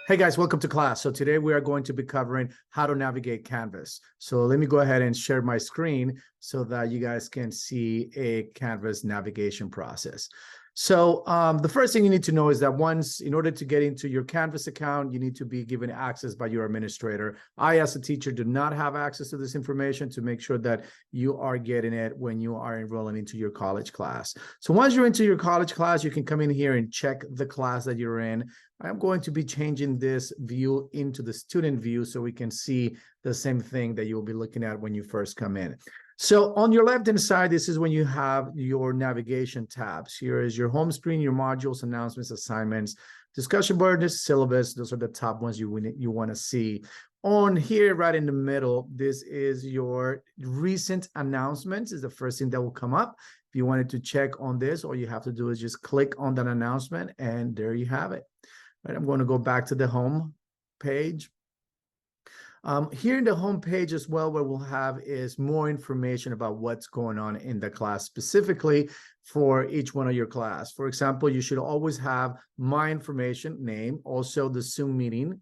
Hey guys, welcome to class. So today we are going to be covering how to navigate Canvas. So let me go ahead and share my screen so that you guys can see a Canvas navigation process. So the first thing you need to know is that in order to get into your Canvas account, you need to be given access by your administrator. I, as a teacher, do not have access to this information to make sure that you are getting it when you are enrolling into your college class. So once you're into your college class, you can come in here and check the class that you're in. I'm going to be changing this view into the student view so we can see the same thing that you'll be looking at when you first come in. So on your left-hand side, this is when you have your navigation tabs. Here is your home screen, your modules, announcements, assignments, discussion board, syllabus. Those are the top ones you want to see. On here, right in the middle, this is your recent announcements, is the first thing that will come up. If you wanted to check on this, all you have to do is just click on that announcement, and there you have it. Right, I'm going to go back to the home page. Here in the home page as well, what we'll have is more information about what's going on in the class, specifically for each one of your class. For example, you should always have my information, name, also the Zoom meeting,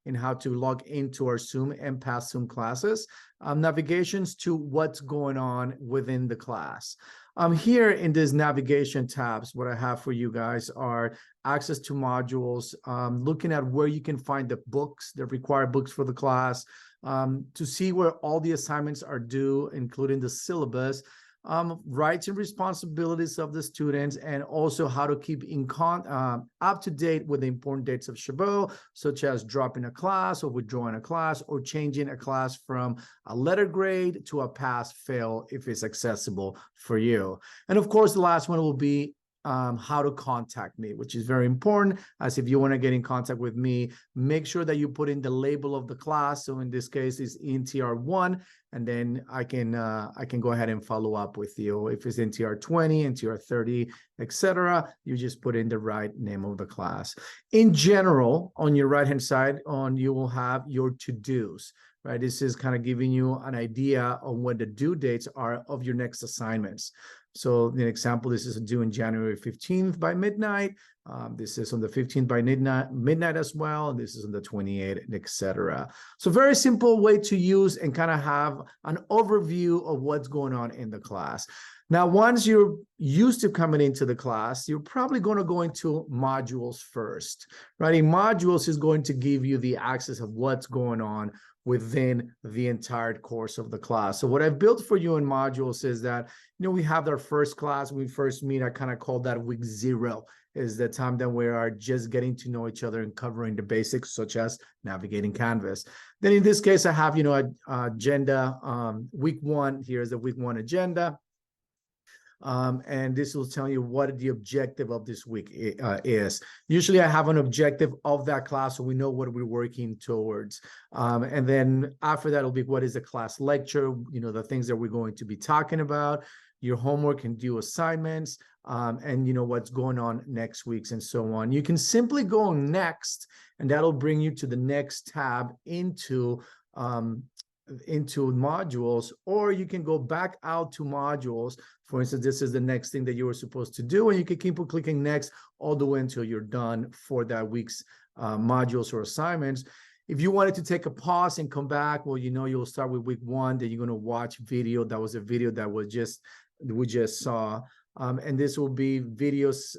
and how to log into our Zoom and past Zoom classes, navigations to what's going on within the class. Here in this navigation tabs, what I have for you guys are access to modules, looking at where you can find the books, the required books for the class, to see where all the assignments are due, including the syllabus, rights and responsibilities of the students, and also how to keep up to date with the important dates of Chabot, such as dropping a class or withdrawing a class or changing a class from a letter grade to a pass-fail if it's accessible for you. And of course, the last one will be how to contact me, which is very important, as if you want to get in contact with me, make sure that you put in the label of the class. So in this case, it's NTR1, and then I can go ahead and follow up with you. If it's NTR20, NTR30, etc., you just put in the right name of the class. In general, on your right-hand side, you will have your to-dos. Right, this is kind of giving you an idea on when the due dates are of your next assignments. So the example, this is due on January 15th by midnight. This is on the 15th by midnight as well. This is on the 28th, etc. So very simple way to use and kind of have an overview of what's going on in the class. Now, once you're used to coming into the class, you're probably going to go into modules first, right? In modules is going to give you the access of what's going on within the entire course of the class. So what I've built for you in modules is that, we have our first class, we first meet, I kind of call that week 0, is the time that we are just getting to know each other and covering the basics, such as navigating Canvas. Then in this case, I have, agenda, week 1, here's the week 1 agenda. And this will tell you what the objective of this week is. Usually I have an objective of that class, so we know what we're working towards. And then after that will be what is the class lecture, the things that we're going to be talking about, your homework and due assignments, and what's going on next week and so on. You can simply go next, and that'll bring you to the next tab into modules, or you can go back out to modules. For instance, this is the next thing that you were supposed to do, and you can keep clicking next all the way until you're done for that week's modules or assignments. If you wanted to take a pause and come back, well, you'll start with week 1, then you're going to watch video. That was a video that we just saw, and this will be videos,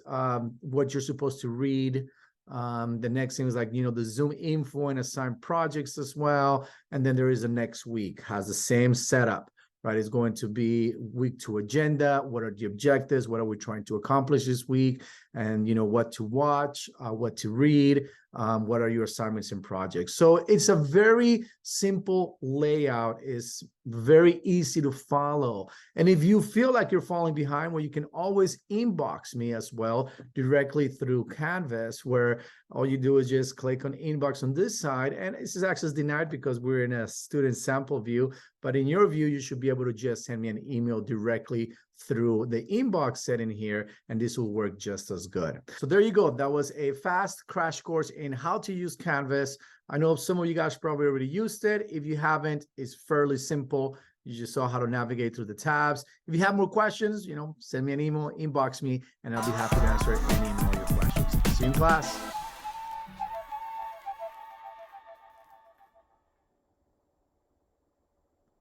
what you're supposed to read. The next thing is the Zoom info and assigned projects as well. And then there is a next week, has the same setup, right? It's going to be week 2 agenda. What are the objectives? What are we trying to accomplish this week? And, what to watch, what to read, what are your assignments and projects? So it's a very simple layout. It's very easy to follow. And if you feel like you're falling behind, well, you can always inbox me as well directly through Canvas, where all you do is just click on inbox on this side, and this is access denied because we're in a student sample view. But in your view, you should be able to just send me an email directly through the inbox setting here, and this will work just as good. So there you go. That was a fast crash course in how to use Canvas. I know some of you guys probably already used it. If you haven't, it's fairly simple. You just saw how to navigate through the tabs. If you have more questions, send me an email, inbox me, and I'll be happy to answer any and all your questions. See you in class.